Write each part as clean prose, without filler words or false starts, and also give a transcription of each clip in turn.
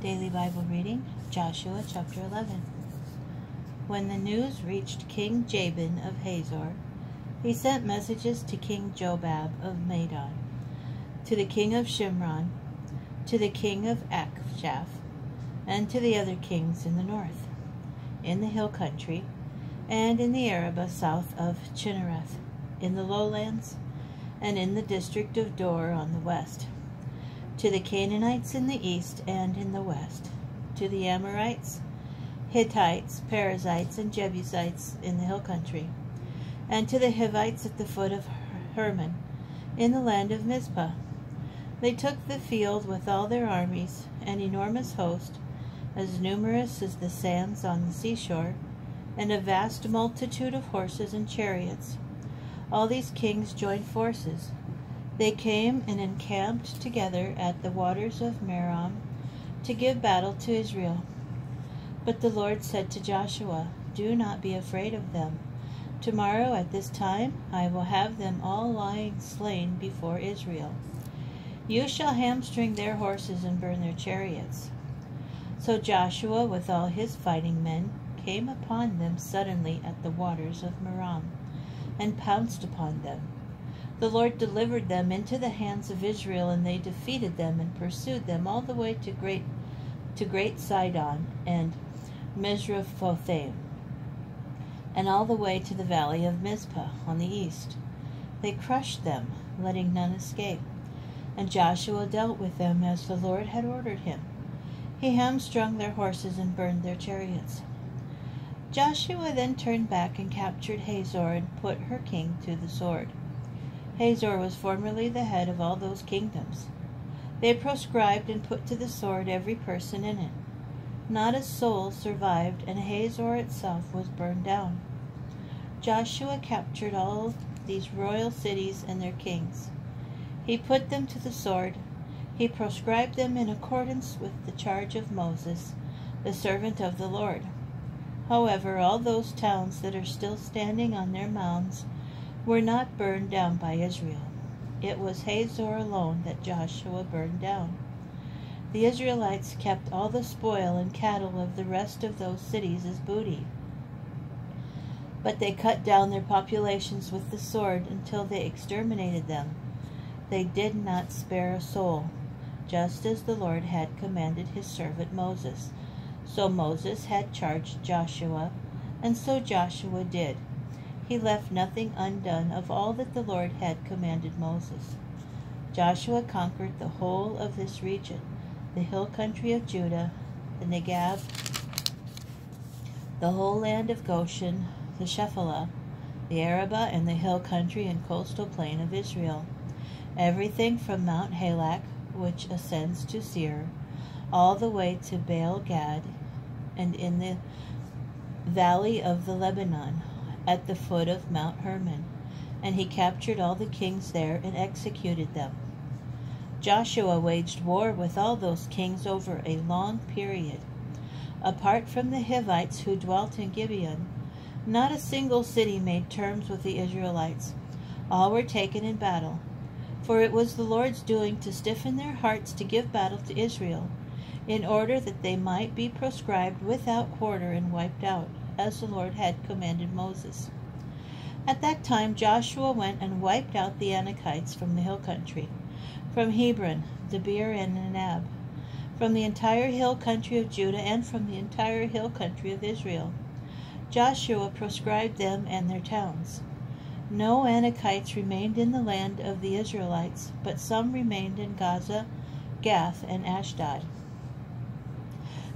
Daily Bible reading, Joshua chapter 11. When the news reached King Jabin of Hazor, he sent messages to King Jobab of Madon, to the king of Shimron, to the king of Achshaph, and to the other kings in the north, in the hill country, and in the Arabah south of Chinnereth, in the lowlands, and in the district of Dor on the west, to the Canaanites in the east and in the west, to the Amorites, Hittites, Perizzites, and Jebusites in the hill country, and to the Hivites at the foot of Hermon, in the land of Mizpah. They took the field with all their armies, an enormous host, as numerous as the sands on the seashore, and a vast multitude of horses and chariots. All these kings joined forces. They came and encamped together at the waters of Merom to give battle to Israel. But the Lord said to Joshua, "Do not be afraid of them. Tomorrow at this time I will have them all lying slain before Israel. You shall hamstring their horses and burn their chariots." So Joshua with all his fighting men came upon them suddenly at the waters of Merom, and pounced upon them. The Lord delivered them into the hands of Israel, and they defeated them and pursued them all the way to Great Sidon and Misrephothmaim, and all the way to the valley of Mizpah on the east. They crushed them, letting none escape. And Joshua dealt with them as the Lord had ordered him. He hamstrung their horses and burned their chariots. Joshua then turned back and captured Hazor and put her king to the sword. Hazor was formerly the head of all those kingdoms. They proscribed and put to the sword every person in it. Not a soul survived, and Hazor itself was burned down. Joshua captured all these royal cities and their kings. He put them to the sword. He proscribed them in accordance with the charge of Moses, the servant of the Lord. However, all those towns that are still standing on their mounds were not burned down by Israel. It was Hazor alone that Joshua burned down. The Israelites kept all the spoil and cattle of the rest of those cities as booty. But they cut down their populations with the sword until they exterminated them. They did not spare a soul, just as the Lord had commanded his servant Moses. So Moses had charged Joshua, and so Joshua did. He left nothing undone of all that the Lord had commanded Moses. Joshua conquered the whole of this region, the hill country of Judah, the Negeb, the whole land of Goshen, the Shephelah, the Arabah, and the hill country and coastal plain of Israel. Everything from Mount Halak, which ascends to Seir, all the way to Baal Gad, and in the valley of the Lebanon, at the foot of Mount Hermon, and he captured all the kings there and executed them. Joshua waged war with all those kings over a long period. Apart from the Hivites who dwelt in Gibeon, not a single city made terms with the Israelites. All were taken in battle, for it was the Lord's doing to stiffen their hearts to give battle to Israel, in order that they might be proscribed without quarter and wiped out, as the Lord had commanded Moses. At that time Joshua went and wiped out the Anakites from the hill country, from Hebron, Debir, and Anab, from the entire hill country of Judah, and from the entire hill country of Israel. Joshua proscribed them and their towns. No Anakites remained in the land of the Israelites, but some remained in Gaza, Gath, and Ashdod.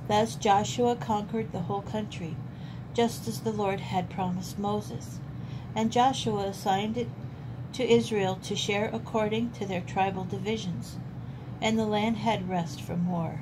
Thus Joshua conquered the whole country, just as the Lord had promised Moses. And Joshua assigned it to Israel to share according to their tribal divisions, and the land had rest from war.